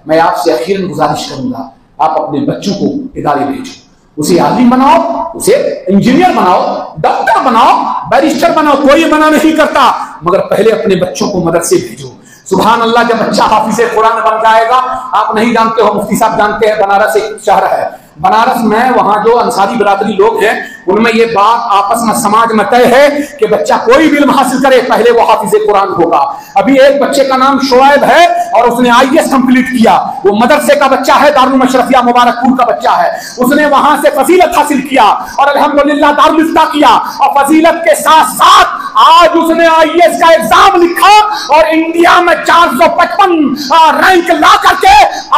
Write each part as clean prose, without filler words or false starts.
मैं आपसे आखिरन गुजारिश करूंगा, आप अपने बच्चों को इदारे भेजो, उसे आलिम बनाओ, उसे इंजीनियर बनाओ, डॉक्टर बनाओ, बैरिस्टर बनाओ, कोई मना नहीं करता, मगर पहले अपने बच्चों को मदरसे भेजो। सुभान अल्लाह, जब बच्चा हाफिज़े कुरान बन जाएगा, आप नहीं जानते हो, मुफ्ती साहब जानते हैं, बनारस एक शहर है, बनारस में वहां जो अंसारी बिरादरी लोग हैं उनमें ये बात आपस में समाज में तय है कि बच्चा कोई भी इल्म हासिल करे पहले वो हाफिज़े कुरान होगा। अभी एक बच्चे का नाम शोएब है और उसने IAS कंप्लीट किया, वो मदरसे का बच्चा है, दारुल मशरफिया मुबारकपुर का बच्चा है, उसने वहां से फजीलत हासिल किया और अल्हम्दुलिल्लाह दारुल इफ्ता किया और फजीलत के साथ साथ आज उसने IAS का एग्जाम लिखा और इंडिया में 455 रैंक ला करके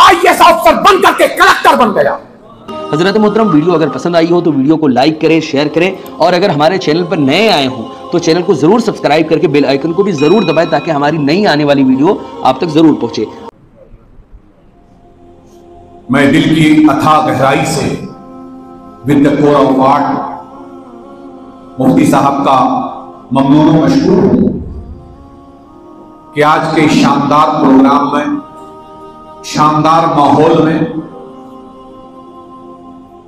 IAS ऑफिसर बन करके कलेक्टर बन गया। हजरत मोहतरम, वीडियो अगर पसंद आई हो तो वीडियो को लाइक करें, शेयर करें और अगर हमारे चैनल पर नए आए हो तो चैनल को जरूर सब्सक्राइब करके बेल आइकन को भी जरूर दबाएं ताकि हमारी नई आने वाली वीडियो आप तक जरूर पहुंचे। मैं दिल की अथाह गहराई से with the core of heart मुफ्ती साहब का ममनून व मशकूर हूं कि आज के शानदार प्रोग्राम में, शानदार माहौल में,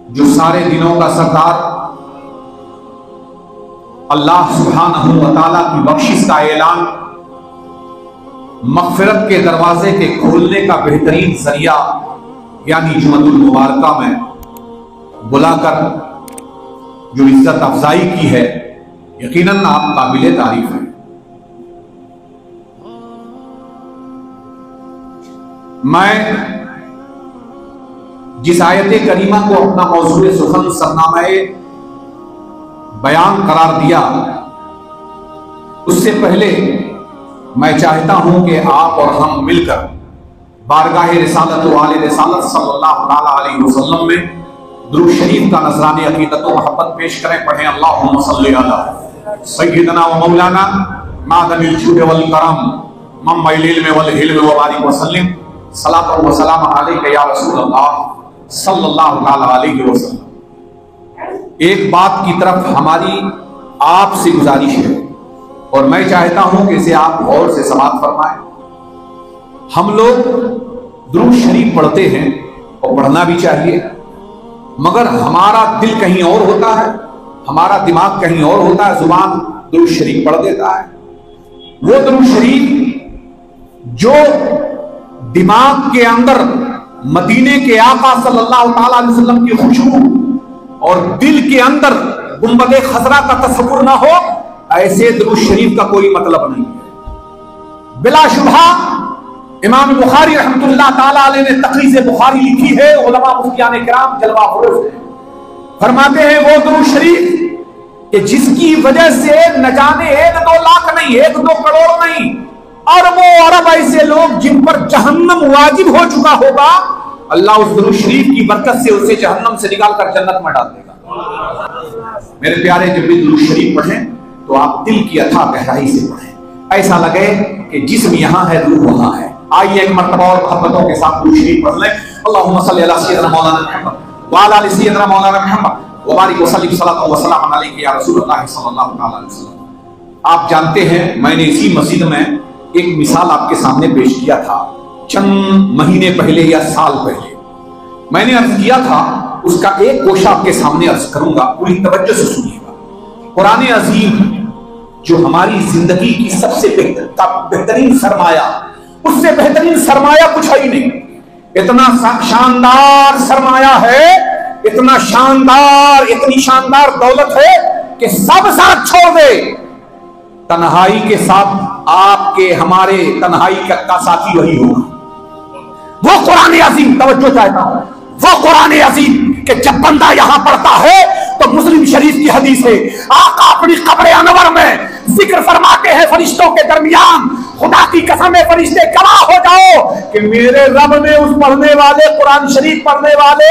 जो सारे दिनों का सरदार अल्लाह सुब्हानहू व तआला की बख्शिश का ऐलान, मग़फ़िरत के दरवाजे के खोलने का बेहतरीन जरिया यानी जुमअतुल मुबारका में बुलाकर जो इज्जत अफजाई की है, यकीनन आप काबिले तारीफ हैं। मैं जिस आयत करीमा को अपना मौजूद सुखन सरनामे बयान करार दिया, उससे पहले मैं चाहता हूं कि आप और हम मिलकर बारगाह रिसालत वाले रिसालत सल्लल्लाहु अलैहि वसल्लम में दुरूद शरीफ का नज़राने अकीदत व मोहब्बत पेश करें। पढ़ें अल्लाहुम्मा सल्ली अला सय्यिदना व मौलाना मादनिल जूद वल करम मम्मल इल्म वल हिल्म व बारिक वसल्लिम सलातो व सलाम अलैका या रसूल अल्लाह सल्लल्लाहु अलैहि वसल्लम। एक बात की तरफ हमारी आपसे गुजारिश है और मैं चाहता हूं कि इसे आप गौर से समाअत फरमाएं। हम लोग दुरूद शरीफ पढ़ते हैं और पढ़ना भी चाहिए, मगर हमारा दिल कहीं और होता है, हमारा दिमाग कहीं और होता है, जुबान दुरूद शरीफ पढ़ देता है। वो दुरूद शरीफ जो दिमाग के अंदर मदीने के आका सल्लल्लाहु अलैहि वसल्लम की खुशबू और दिल के अंदर गुंबद खजरा का तस्वुर ना हो, ऐसे दुरूद शरीफ का कोई मतलब नहीं है। बिलाशुबहा इमाम बुखारी रहमतुल्लाह ताला अलैह ने तक़रीज़ बुखारी लिखी है, उलमा मुफ्तियान किराम जलवा फरोज़ है, फरमाते हैं वो दुरूद शरीफ कि जिसकी वजह से न जाने 1-2 लाख नहीं, 1-2 करोड़ नहीं, अरबों अरब ऐसे लोग जिन पर जहन्नम वाजिब हो चुका होगा, अल्लाह उस दुरूद शरीफ की बरकत से उसे जहन्नम से निकाल कर जन्नत में डाल देगा। मेरे प्यारे, जब भी दुरूद शरीफ पढ़ें तो आप दिल की अथाह गहराई से पढ़ें, ऐसा लगे कि जिस्म यहाँ है रूह वहां है। आइए एक मर्तबा और मोहब्बतों के साथ दुरूद शरीफ पढ़ लें। अल्लाहुम्मा सल्ली अला सय्यिदना मौलाना मुहम्मद व अला आलि सय्यिदना मौलाना मुहम्मद व बारिक व सल्लिम सलातो व सलाम अलैका या रसूलल्लाह सल्लल्लाहु अलैहि वसल्लम। आप जानते हैं, मैंने इसी मस्जिद में एक मिसाल आपके सामने पेश किया था चंद महीने पहले या साल पहले। मैंने अर्ज किया था, उसका एक गोशा आपके सामने अर्ज करूंगा, पूरी तवज्जो से सुनिएगा। कुरान अजीम जो हमारी जिंदगी की सबसे बेहतरीन सरमाया, उससे बेहतरीन सरमाया कुछ है ही नहीं। इतना शानदार सरमाया है, इतना शानदार, इतनी शानदार दौलत है कि सब साथ छोड़ दे, तन्हाई के साथ आपके हमारे तन्हाई का साथी वही होगा। वो कुरान अजीम, तवज्जो चाहता हूं, वो कुरान अजीम कि जब बंदा यहां पढ़ता है तो मुस्लिम शरीफ की हदीस है, आका अपनी कब्र अनवर में जिक्र फरमाते हैं फरिश्तों के दरमियान, खुदा की कसम है फरिश्ते गवाह हो जाओ कि मेरे रब ने उस पढ़ने वाले, कुरान शरीफ पढ़ने वाले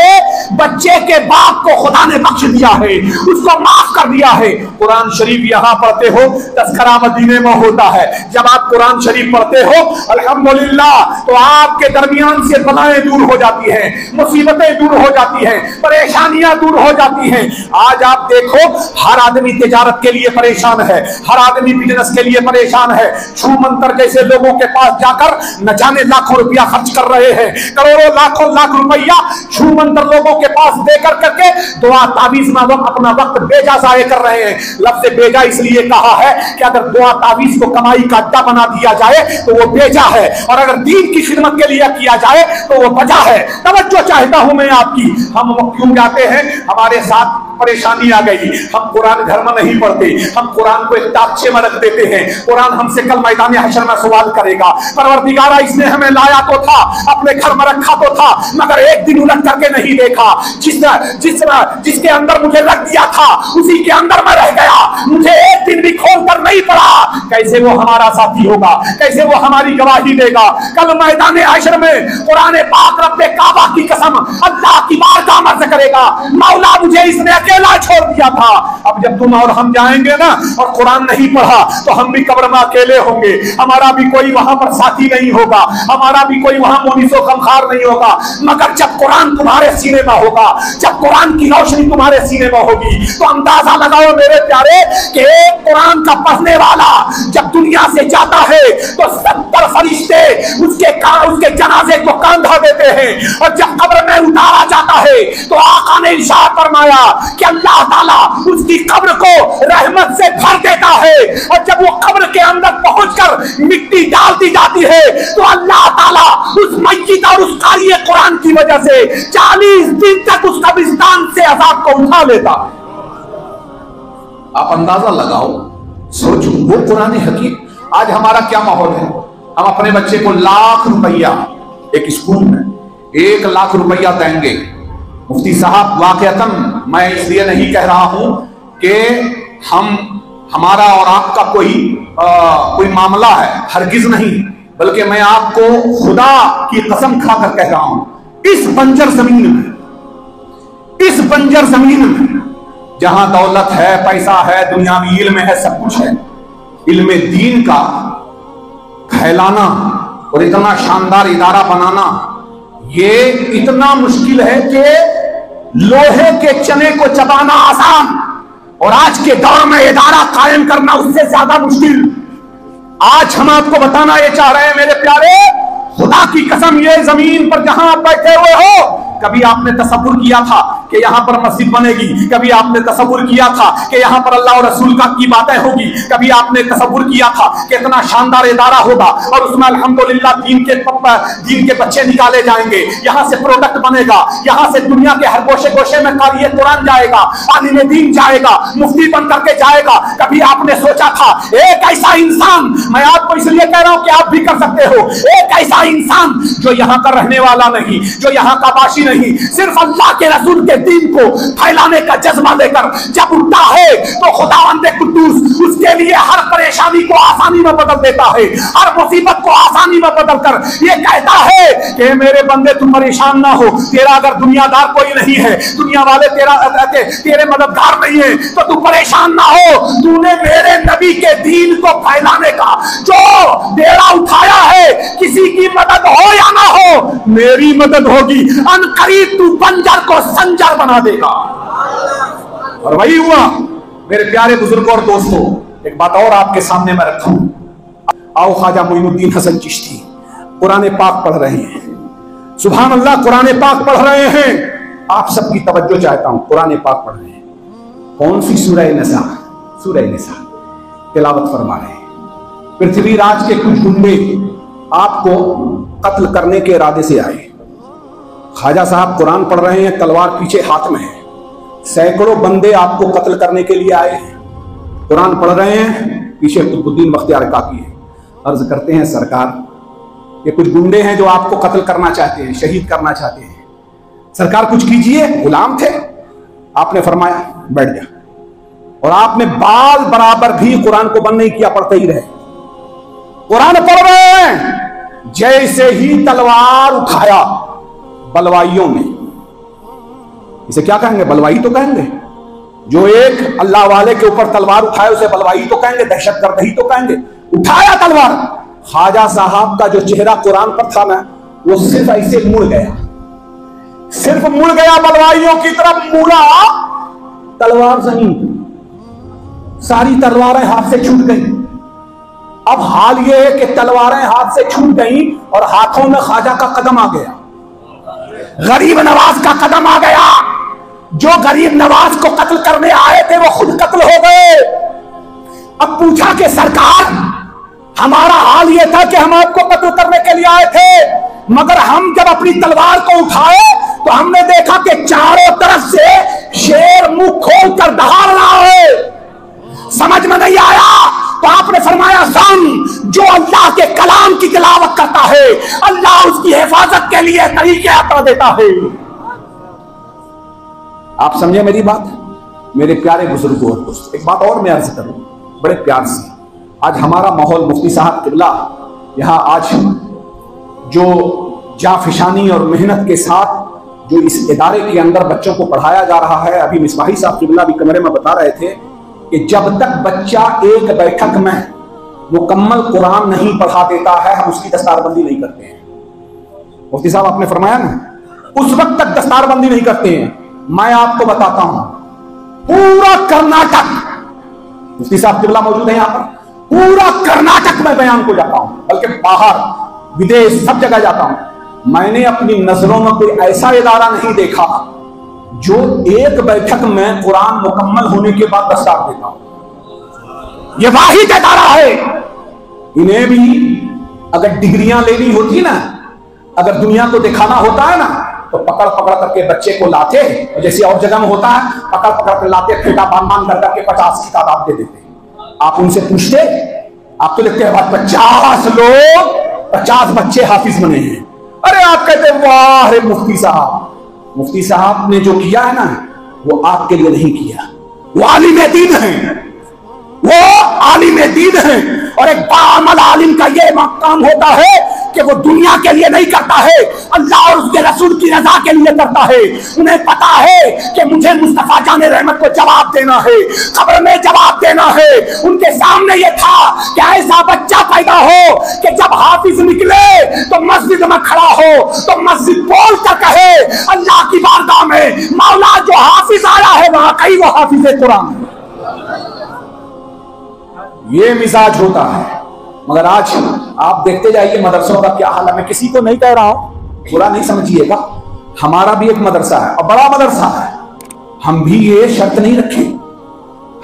बच्चे के बाप को खुदा ने बख्श दिया है, उसको माफ कर दिया है। कुरान शरीफ यहाँ पढ़ते हो, तज़किरा मदीने में होता है। जब आप कुरान शरीफ पढ़ते हो अल्हम्दुलिल्लाह, तो आपके दरमियान से बलाएं दूर हो जाती हैं, मुसीबतें दूर हो जाती हैं, परेशानियां दूर हो जाती हैं। आज आप देखो, हर आदमी तिजारत के लिए परेशान है, हर आदमी बिजनेस के लिए परेशान है, छू मंतर जैसे लोगों के पास जाकर न जाने लाखों रुपया खर्च कर रहे हैं, करोड़ों लाखों लाख रुपया छू मंतर लोगों के पास देकर करके दुआ तावीज में अपना वक्त बेजा जाए कर रहे हैं। लफ्ज़ बेजा इसलिए कहा है कि अगर दुआ तावीज को कमाई का अड्डा बना दिया जाए तो वो बेजा है, और अगर दीन की खिदमत के लिए किया जाए तो वो बजा है। तवज्जो चाहता हूं मैं आपकी। हम क्यों जाते हैं? हमारे साथ परेशानी आ गई, हम कुरान घर में नहीं पढ़ते, हम कुरान को एक ताकचे में रख देते हैं। कुरान हमसे कल मैदान हशर में सवाल करेगा, परवरदिगारा इसने हमें लाया तो था, अपने घर में रखा तो था, मगर एक दिन उलट करके नहीं देखा। जिसके अंदर मुझे रख दिया था उसी के अंदर में रह गया, मुझे एक दिन भी खोल कर नहीं पड़ा। कैसे वो हमारा साथी होगा? कैसे वो हमारी गवाही देगा? कल मैदान हशर में कुरान पाक रब्बे काबा की कसम अल्लाह की बारगाह में अर्ज करेगा, मौला मुझे इसने अकेला छोड़ दिया था। अब जब तुम और हम जाएंगे ना और कुरान नहीं पढ़ा तो हम भी कब्र में अकेले होंगे, हमारा भी कोई वहां पर साथी नहीं होगा, हमारा भी कोई वहां मोनिसो कमखार नहीं होगा। मगर जब कुरान तुम्हारे सीने में होगा, जब कुरान की रोशनी तुम्हारे सीने में होगी, तो अंदाजा लगाओ मेरे प्यारे कि कुरान का पढ़ने वाला जब दुनिया से जाता है तो 70 फरिश्ते उसके जनाजे को कंधा देते हैं, और जब कब्र में उतारा जाता है तो आका ने इरशाद फरमाया कि अल्लाह ताला उसकी कब्र को रहमत से भर देता है, और जब वो कब्र के अंदर पहुंचकर मिट्टी डाल दी जाती है तो अल्लाह ताला उस मस्जिद और उस कारी कुरान की वजह से 40 दिन तक उस कब्रिस्तान से अजाब को उठा लेता है। आप अंदाजा लगाओ, सोचो वो कुरान हकीम। आज हमारा क्या माहौल है? हम अपने बच्चे को लाख रुपया एक स्कूल में 1 लाख रुपया देंगे। मुफ्ती साहब वाकईतन मैं इसलिए नहीं कह रहा हूं कि हमारा और आपका कोई मामला है, हरगिज नहीं, बल्कि मैं आपको खुदा की कसम खाकर कह रहा हूं, इस बंजर जमीन में जहां दौलत है, पैसा है, दुनियावी इल्म है, सब कुछ है, इल्म दीन का फैलाना और इतना शानदार इदारा बनाना ये इतना मुश्किल है कि लोहे के चने को चबाना आसान, और आज के दौर में इदारा कायम करना उससे ज्यादा मुश्किल। आज हम आपको बताना ये चाह रहे हैं मेरे प्यारे, खुदा की कसम ये जमीन पर जहां आप बैठे हुए हो, कभी आपने तसव्वुर किया था कि यहां पर मस्जिद बनेगी? कभी आपने तसव्वुर किया था कि यहां पर अल्लाह और रसूल की बातें होगी? कभी आपने तसव्वुर किया था कि इतना शानदार इदारा होगा और उसमें अल्हम्दुलिल्लाह दीन के बच्चे निकाले जाएंगे, यहां से प्रोडक्ट बनेगा, यहां से दुनिया के हर गोशे गोशे में कारी कुरान जाएगा, आलिम दीन जाएगा, मुफ्ती बन करके जाएगा? कभी आपने सोचा था एक ऐसा इंसान, मैं आपको इसलिए कह रहा हूं कि आप भी कर सकते हो, एक ऐसा इंसान जो यहां का रहने वाला नहीं, जो यहां का बाशी नहीं, सिर्फ अल्लाह के रसूल के दीन को फैलाने का जज्बा लेकर जब उठता है तो खुदावंद कुद्दूस उसके लिए हर परेशानी को आसानी में बदल देता है, हर मुसीबत को आसानी में बदल कर ये कहता है कि मेरे बंदे तुम परेशान ना हो, तेरा अगर दुनियादार कोई नहीं है, दुनिया वाले तेरे मददगार नहीं है, तो तू परेशान ना हो, तूने मेरे नबी के दीन को फैलाने का जो बेड़ा उठाया है, किसी की मदद हो या ना हो, मेरी मदद होगी, अनकरीब तू बंजर को संजर बना देगा। और वही हुआ मेरे प्यारे बुजुर्गों और दोस्तों। एक बात और आपके सामने मैं रखूं, आओ ख्वाजा मोइनुद्दीन हसन चिश्ती कुरान पाक पढ़ रहे हैं, सुभान अल्लाह, कुरान पाक पढ़ रहे हैं। आप सबकी तवज्जो चाहता हूं, कुरान पाक पढ़ रहे हैं। कौन सी सूरह निसा? सूरह निसा तिलावत फरमा रहे हैं। पृथ्वीराज के कुछ गुंडे आपको कत्ल करने के इरादे से आए। ख्वाजा साहब कुरान पढ़ रहे हैं, तलवार पीछे हाथ में है, सैकड़ों बंदे आपको कत्ल करने के लिए आए हैं, कुरान पढ़ रहे हैं, पीछे कुतुबुद्दीन बख्तियार काकी है। अर्ज करते हैं सरकार, ये कुछ गुंडे हैं जो आपको कत्ल करना चाहते हैं, शहीद करना चाहते हैं, सरकार कुछ कीजिए। गुलाम थे, आपने फरमाया बैठ जा, और आपने बाल बराबर भी कुरान को बंद नहीं किया, पढ़ते ही रहे। कुरान पढ़ रहे हैं, जैसे ही तलवार उठाया बलवाइयों ने, इसे क्या कहेंगे? बलवाई तो कहेंगे। जो एक अल्लाह वाले के ऊपर तलवार उठाए उसे बलवाई तो कहेंगे, दहशतगर्द ही तो कहेंगे। उठाया तलवार, ख्वाजा साहब का जो चेहरा कुरान पर था ना, वो सिर्फ ऐसे मुड़ गया, सिर्फ मुड़ गया, बलवाइयों की तरफ मुड़ा, तलवार जमीन पर, सारी तलवारें हाथ से छूट गई। अब हाल यह है कि तलवारें हाथ से छूट गई और हाथों में ख्वाजा का कदम आ गया, गरीब नवाज का कदम आ गया। जो गरीब नवाज को कत्ल करने आए थे वो खुद कत्ल हो गए। अब पूछा कि सरकार, हमारा हाल यह था कि हम आपको कत्ल करने के लिए आए थे, मगर हम जब अपनी तलवार को उठाए तो हमने देखा कि चारों तरफ से शेर मुंह खोल कर दहाड़ रहा है। समझ में नहीं आया तो आपने फरमाया, सुन, जो अल्लाह के कलाम की तिलावत करता है अल्लाह उसकी हिफाजत के लिए तरीके अता देता है। आप समझे मेरी बात? मेरे प्यारे बुजुर्गों और दोस्तों, एक बात और मैं अर्ज करूं बड़े प्यार से। आज हमारा माहौल, मुफ्ती साहब किबला यहां आज जो जाफिशानी और मेहनत के साथ जो इस इदारे के अंदर बच्चों को पढ़ाया जा रहा है, अभी मिसबाही साहब किबला भी कमरे में बता रहे थे कि जब तक बच्चा एक बैठक में मुकम्मल कुरान नहीं पढ़ा देता है हम उसकी दस्तारबंदी नहीं करते हैं। मुफ्ती साहब आपने फरमाया ना, उस वक्त तक दस्तारबंदी नहीं करते हैं। मैं आपको बताता हूं, पूरा कर्नाटक, मुफ्ती साहब किबला मौजूद है यहां पर, पूरा कर्नाटक में बयान को जाता हूं, बल्कि बाहर विदेश सब जगह जाता हूं। मैंने अपनी नजरों में कोई ऐसा इदारा नहीं देखा जो एक बैठक में कुरान मुकम्मल होने के बाद दस्तार देता हूं। यह वाहिद इदारा है। इन्हें भी अगर डिग्रियां लेनी होती ना, अगर दुनिया को दिखाना होता है ना, तो पकड़ पकड़ करके बच्चे को लाते, जैसे और जगह में होता है, पकड़ पकड़ कर लाते, फेटा बांध कर करके 50 की तादाद दे देते। आप उनसे पूछते, आप तो लिखते हैं 50 लोग, 50 बच्चे हाफिज बने हैं। अरे आप कहते वाह रे मुफ्ती साहब। मुफ्ती साहब ने जो किया है ना, वो आपके लिए नहीं किया। वो आलिम दीन है, वो आलिम दीन है। और एक बाअमल आलिम का ये काम होता है कि वो दुनिया के लिए नहीं करता है, अल्लाह और उसके रसूल की रजा के लिए करता है। उन्हें पता है कि मुझे मुस्तफा जाने रहमत को जवाब देना है, खबर में जवाब देना है। उनके सामने ये था कि ऐसा बच्चा पैदा हो कि जब हाफिज निकले तो मस्जिद में खड़ा हो तो मस्जिद बोल कर कहे अल्लाह की बारगाह में, मौला जो हाफिज आया है वहां कहीं वो हाफिज कुरान। ये मिजाज होता है। मगर आज आप देखते जाइए मदरसों का क्या हाल है। मैं किसी को नहीं कह रहा हूं, बुरा नहीं समझिएगा, हमारा भी एक मदरसा है और बड़ा मदरसा है। हम भी ये शर्त नहीं रखे,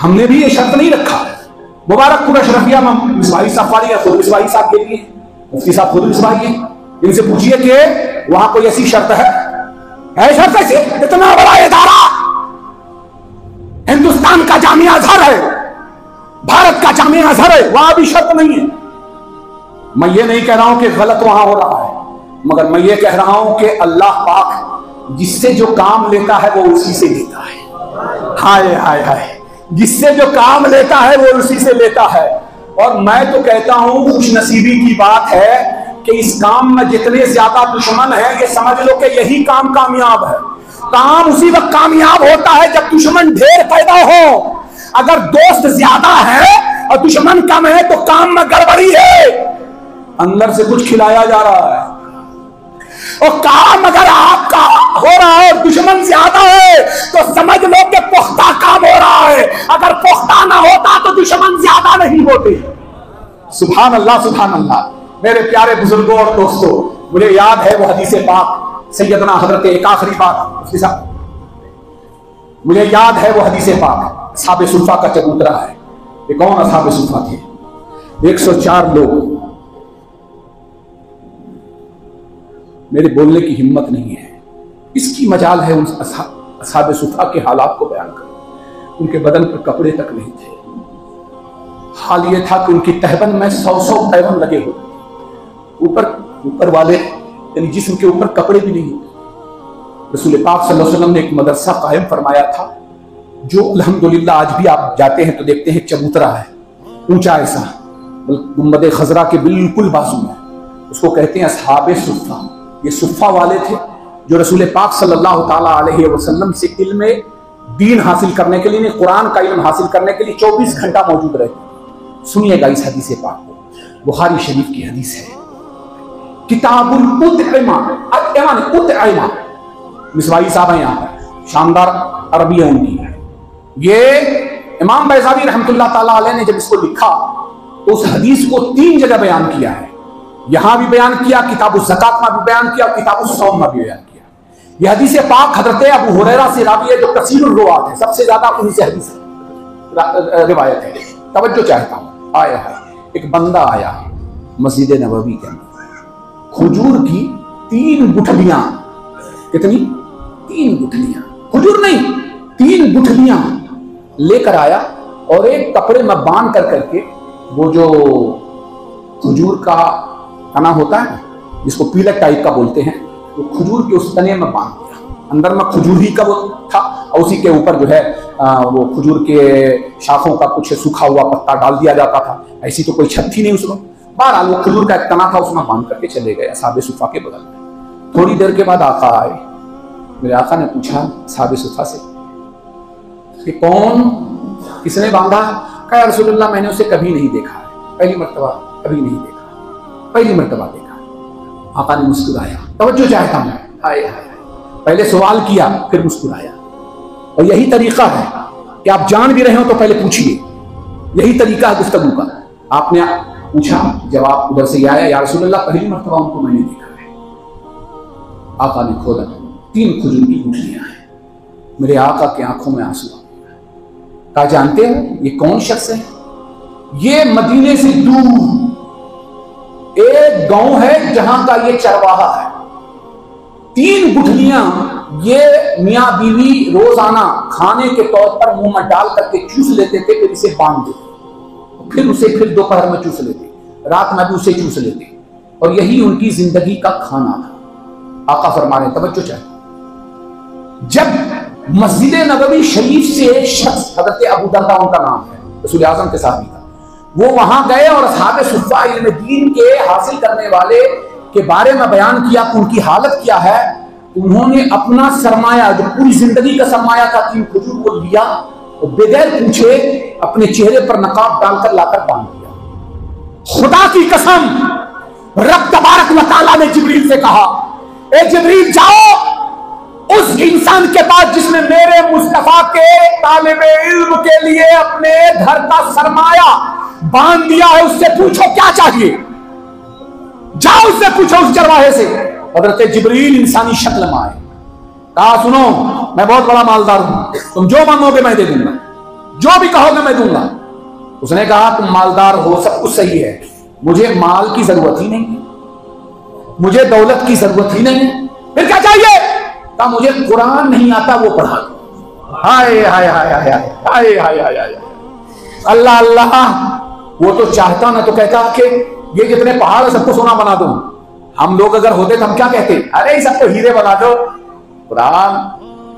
हमने भी ये शर्त नहीं रखा। मुबारकपुर अशरफिया में मिसबाही साहब वाली है, खुद मिसबाही साहब के लिए, मुफ्ती साहब खुद मिसबाही है। इनसे पूछिए कि वहां कोई ऐसी शर्त है शर्त ऐसी? इतना बड़ा इदारा, हिंदुस्तान का जामिया अजहर है, भारत का जामिया अजहर है, वहां भी शर्त नहीं है। मैं ये नहीं कह रहा हूं कि गलत वहां हो रहा है, मगर मैं ये कह रहा हूं कि अल्लाह पाक जिससे जो काम लेता है वो उसी से लेता है। हाय हाय हाय, जिससे जो काम लेता है वो उसी से लेता है। और मैं तो कहता हूं खुश नसीबी की बात है कि इस काम में जितने ज्यादा दुश्मन है, ये समझ लो कि यही काम कामयाब है। काम उसी वक्त कामयाब होता है जब दुश्मन ढेर पैदा हो। अगर दोस्त ज्यादा है और दुश्मन कम है तो काम में गड़बड़ी है, अंदर से कुछ खिलाया जा रहा है। और काम अगर आपका हो रहा है और दुश्मन ज्यादा है तो समझ लो कि पुख्ता काम हो रहा है। अगर पुख्ता ना होता तो दुश्मन ज्यादा नहीं होते। सुभान अल्लाह, सुभान अल्लाह। मेरे प्यारे बुजुर्गों और दोस्तों, मुझे याद है वो हदीस पाक सैयदना हजरत, एक आखिरी बात मुझे याद है वो हदीस पाक असहाबे सुफ़ा का चबूतरा है। ये कौन असहाबे सुफ़ा थे? 104 लोग। मेरे बोलने की हिम्मत नहीं है, इसकी मजाल है उन असहाबे सुफ़ा के हालात को बयान कर। उनके बदन पर कपड़े तक नहीं थे। हाल ये था कि उनकी तहबन में 100 तहबन लगे हुए, ऊपर वाले यानी जिस्म के ऊपर कपड़े भी नहीं होते। रसूल पाक सल्लल्लाहु अलैहि वसल्लम ने एक मदरसा कायम फरमाया था, जो अल्हम्दुलिल्लाह आज भी आप जाते हैं तो देखते हैं चबूतरा है, ऊंचा ऐसा, गुंबद खजरा के बिल्कुल बाजू में। उसको कहते हैं असहाबे सुफ़ा। ये सुफ़ा वाले थे जो रसूल पाक सल्लल्लाहु ताला अलैहि वसल्लम से इल्म दीन हासिल करने के लिए, कुरान का इल्म हासिल करने के लिए 24 घंटा मौजूद रहते। सुनिएगा इस हदीस पाक को, बुखारी शरीफ की हदीस है। किताबुल उतइमा, उतइमा, मिसवाई साहब हैं यहाँ पर, शानदार अरबी है उनकी। ये इमाम बैज़ावी रहमतुल्लाह ताला अलैह ने जब इसको लिखा तो उस हदीस को 3 जगह बयान किया है। यहां भी बयान किया, किताबुल ज़कात में भी बयान किया, किताबुल सौम में भी बयान किया। यह हदीस पाक हजरत अबू हुरैरा से रावी है जो कसीरुल रुवात है, सबसे ज्यादा उनसे हदीस रिवायत है। तवज्जो चाहता हूं। आया है एक बंदा आया मस्जिद नबवी के अंदर, खजूर की 3 गुठलियां, कितनी? 3 गुठलियां, खजूर नहीं 3 गुठलियां लेकर आया और एक कपड़े में बांध कर करके, वो जो खजूर का तना होता है जिसको पीलक टाइप का बोलते हैं, तो खजूर के उस तने में बांध दिया। अंदर में खजूर ही का वो था और उसी के ऊपर जो है वो खजूर के शाखों का कुछ सूखा हुआ पत्ता डाल दिया जाता था। ऐसी तो कोई छत थी नहीं उसमें। बहरहाल वो खजूर का एक तना था, उसमें बांध करके चले गए असहाबे सुफ़ा के बगल में। थोड़ी देर के बाद आका आए। मेरे आका ने पूछा असहाबे सुफ़ा से कि कौन, किसने बांधा? कहा रसूलुल्लाह मैंने उसे कभी नहीं देखा है, पहली मर्तबा, कभी नहीं देखा, पहली मर्तबा देखा। आका ने मुस्कुराया। तवज्जो चाहता हूं। हाय हाय, पहले सवाल किया फिर मुस्कुराया। और यही तरीका है कि आप जान भी रहे हो तो पहले पूछिए। यही तरीका है गुफ्तगू का। आपने पूछा, जवाब उधर से आया, या रसूलुल्लाह पहली मर्तबा उनको मैंने देखा है। आका ने खोला, 3 खजूर की गुठलियां हैं। मेरे आका की आंखों में आंसू आ गया। कहा जानते हो ये कौन शख्स है? ये मदीने से दूर एक गांव है जहां का ये चरवाहा है। 3 गुठलियां ये मियां बीवी रोजाना खाने के तौर पर मुंह में डाल करके चूस लेते थे, फिर इसे बांध देते, फिर उसे फिर दोपहर में चूस लेते, रात में भी उसे चूस लेते, और यही उनकी जिंदगी का खाना था। आका फरमा रहे, तवज्जो चाहिए, जब मस्जिद नबवी शरीफ से एक शख्स, हजरत अबू दरदा उनका नाम है, रसूल आज़म के साहबी था, वो वहां गए और असहाबे सुफ़्फ़ा इल्म दीन के हासिल करने वाले के बारे में बयान किया कि उनकी हालत क्या है। उन्होंने अपना सरमाया, जो पूरी जिंदगी का सरमाया था, 3 खजूर को लिया और बगैर पूछे अपने चेहरे पर नकाब डालकर लाकर बांध दिया। खुदा की कसम, रब तबारक व तआला ने जिब्रील से कहा, ए जिब्रील जाओ उस इंसान के पास जिसने मेरे मुस्तफा के तालिबे इल्म के लिए अपने घर का सरमाया बांध दिया है, उससे पूछो क्या चाहिए। जाओ उससे पूछो, उस चरवाहे से। हज़रत जिब्रील इंसानी शक्ल में आए। कहा सुनो, मैं बहुत बड़ा मालदार हूं, तुम जो मांगोगे मैं दे दूंगा, जो भी कहोगे मैं दूंगा। उसने कहा तुम मालदार हो, सब कुछ सही है, मुझे माल की जरूरत ही नहीं है, मुझे दौलत की जरूरत ही नहीं है, फिर क्या चाहिए? कहा मुझे कुरान नहीं आता, वो पढ़ा दो। हाय हाय हाय हाय हाय हाय हाय हाय, अल्लाह अल्लाह, वो तो चाहता ना तो कहता कि ये जितने पहाड़ है सबको सोना बना दो। हम लोग अगर होते तो हम क्या कहते? अरे सबको हीरे बना दो। कुरान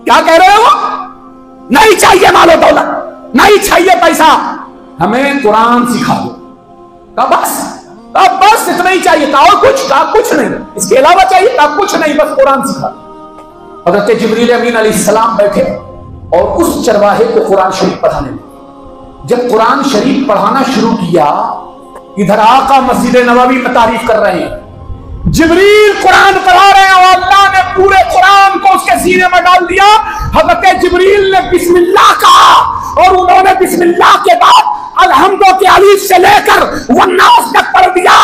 क्या कह रहे हो? नहीं चाहिए मालो दौलत, नहीं चाहिए पैसा, हमें कुरान सिखा दो। कहा बस इतना ही चाहिए। कहा और कुछ? कहा कुछ नहीं, इसके अलावा चाहिए? कहा कुछ नहीं, बस कुरान सिखा दो। हज़रत जिब्रील अमीन अलैहिस्सलाम बैठे और उस चरवाहे को कुरान शरीफ पढ़ाने लगे। जब कुरान शरीफ पढ़ाना शुरू किया, इधर आका मस्जिद नबवी में तारीफ कर रहे हैं, जिब्रील कुरान पढ़ा रहे हैं और अल्लाह ने पूरे कुरान को उसके सीने में डाल दिया। हज़रत जिब्रील ने बिस्मिल्लाह कहा और उन्होंने बिस्मिल्लाह के बाद अलहम्दो के अलीफ से लेकर वन्नास तक पढ़ दिया।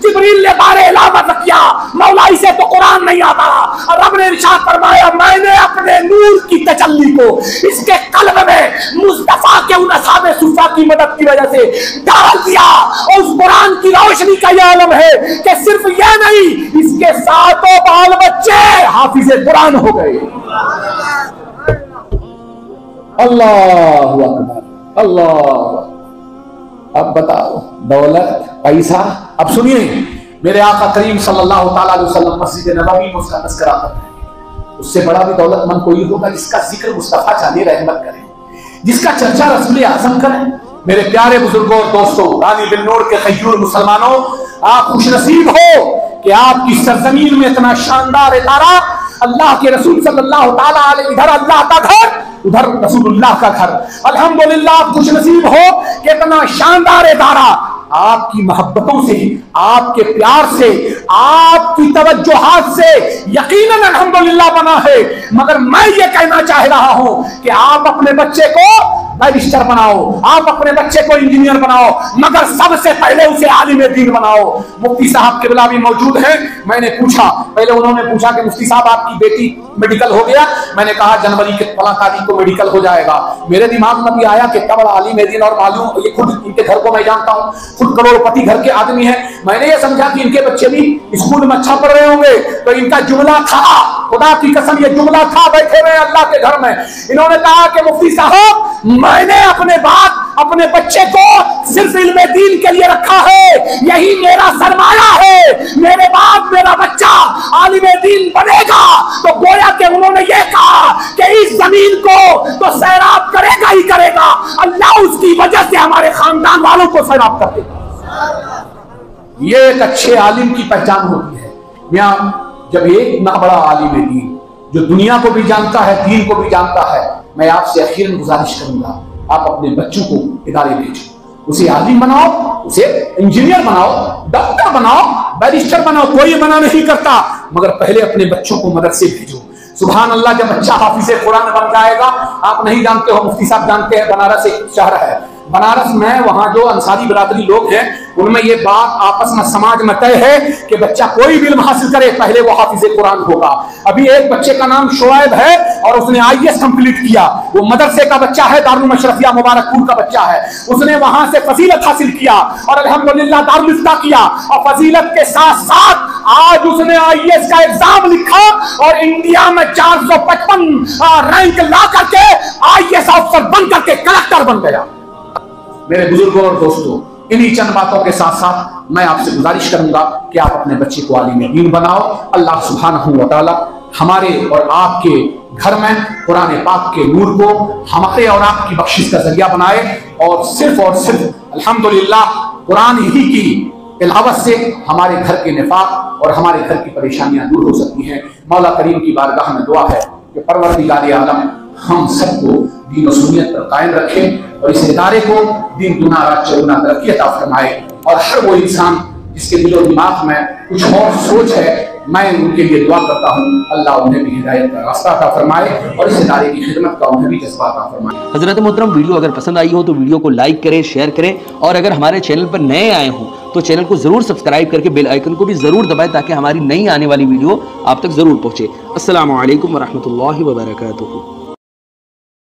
जिब्रील ने बारे इलावत किया, मौला इसे तो कुरान नहीं आता। रब ने इरशाद फरमाया, मैंने अपने नूर की तजल्ली को इसके कल्ब में मुस्तफा के उन असहाबे सुफ़ा की मदद की वजह से डाल दिया। और उस कुरान की रोशनी का यह आलम है कि सिर्फ यह नहीं, इसके सातों बाल बच्चे हाफिज़े कुरान हो गए। अल्लाहु अकबर, अल्लाह। अब बताओ, दौलत, पैसा। अब सुनिए, मेरे आका करीम सल्लल्लाहु ताला अलैहि वसल्लम मस्जिद नबवी में उसका तज़किरा करते हैं। उससे बड़ा भी दौलतमंद कोई होगा जिसका जिक्र मुस्तफा जाने रहमत करे, जिसका चर्चा रसूल आज़म करे। मेरे प्यारे बुजुर्गों और दोस्तों, रानी बिन्नूर के खैयूर मुसलमानों, आप खुशनसीब हो कि आपकी सरजमीन में इतना शानदार इदारा, अल्लाह के रसूल सल्लल्लाहु ताला अलैहि, इधर अल्लाह का घर, उधर रसूलुल्लाह का घर। अल्हम्दुलिल्लाह, खुशनसीब हो कि इतना शानदार इदारा आपकी मोहब्बतों से, आपके प्यार से, आपकी तवज्जुहात से यकीनन अल्हम्दुलिल्लाह बना है। मगर मैं ये कहना चाह रहा हूं कि आप अपने बच्चे को बैरिस्टर बनाओ, आप अपने बच्चे को इंजीनियर बनाओ, मगर सबसे पहले उसे आलिम दीन बनाओ। मुफ्ती साहब किबला भी मौजूद है। मैंने पूछा, पहले उन्होंने पूछा कि मुफ्ती साहब आपकी बेटी मेडिकल हो गया? मैंने कहा जनवरी के 15 तारीख को मेडिकल हो जाएगा। मेरे दिमाग में भी आया कि इतना बड़ा आलिम दीन, और मालूम ये खुद इनके घर को मैं जानता हूँ, खुद करोड़पति घर के आदमी है। मैंने ये समझा कि इनके बच्चे भी स्कूल में अच्छा पढ़ रहे होंगे, तो इनका जुमला था, खुदा की कसम ये जुमला था, बैठे हुए अल्लाह के घर में। इन्होंने कहा कि मुफ्ती साहब मैंने अपने बच्चे को सिर्फ इल्मे दीन के लिए रखा है, यही मेरा सरमाया है। मेरे बाद मेरा बच्चा आलिमे दीन बनेगा। तो गोया कि उन्होंने ये कहा कि इस जमीन को तो सैराब करेगा ही करेगा, अल्लाह उसकी वजह से हमारे खानदान वालों को सैराब कर देगा। ये एक अच्छे आलिम की पहचान होती है। यहाँ जब एक इतना बड़ा आलिम दीन जो दुनिया को भी जानता है, दीन को भी जानता है, मैं आपसे अखीरन गुजारिश करूंगा, आप अपने बच्चों को इदारे भेजो, उसे आलिम बनाओ, उसे इंजीनियर बनाओ, डॉक्टर बनाओ, बैरिस्टर बनाओ। कोई मना नहीं करता, मगर पहले अपने बच्चों को मदरसे भेजो। सुभान अल्लाह, जब बच्चा हाफिज़े कुरान बन जाएगा, आप नहीं जानते हो, मुफ्ती साहब जानते हैं, बनारस एक शहर है, बनारस में वहां जो अंसारी बिरादरी लोग हैं, उनमें ये बात आपस में समाज में तय है कि बच्चा कोई भी इल्म हासिल करे पहले वो हाफिज़े कुरान होगा। अभी एक बच्चे का नाम शोएब है और उसने IAS कंप्लीट किया। वो मदरसे का बच्चा है, दारुल मशरफिया मुबारकपुर का बच्चा है। उसने वहां से फजीलत हासिल किया और अल्हम्दुलिल्लाह दारुल इफ्ता किया, और फजीलत के साथ साथ आज उसने IAS का एग्जाम लिखा और इंडिया में 455 रैंक ला करके IAS ऑफिसर बन करके कलेक्टर बन गया। मेरे बुजुर्गों और दोस्तों, इन्हीं चंद बातों के साथ साथ मैं आपसे गुजारिश करूंगा कि आप अपने बच्चे को आलिम दीन बनाओ। अल्लाह सुब्हानहू व तआला हमारे और आपके घर में कुरान पाक के नूर को हमारे और आपकी बख्शिश का जरिया बनाए, और सिर्फ अल्हम्दुलिल्लाह कुरान ही की तिलावत से हमारे घर के निफाक और हमारे घर की परेशानियां दूर हो सकती हैं। मौला करीम की बारगाह में दुआ है कि परवरदिगार आलम हम सबको दीन और सुन्नत पर कायम रखे और इस इदारे को दिन दुना रात चौगुना तरक्की अता फरमाए। और हर वो इंसान जिसके दिलो दिमाग में कुछ और सोच है, मैं उनके लिए दुआ करता हूँ, अल्लाह उन्हें भी हिदायत का रास्ता अता फरमाए और इस इदारे की खिदमत का उन्हें भी जज्बा अता फरमाए। हजरत मोहतरम, वीडियो अगर पसंद आई हो तो वीडियो को लाइक करें, शेयर करें, और अगर हमारे चैनल पर नए आए हों तो चैनल को जरूर सब्सक्राइब करके बेल आइकन को भी जरूर दबाएं ताकि हमारी नई आने वाली वीडियो आप तक जरूर पहुंचे। अस्सलामु अलैकुम वरहमतुल्लाहि वबरकातुहू।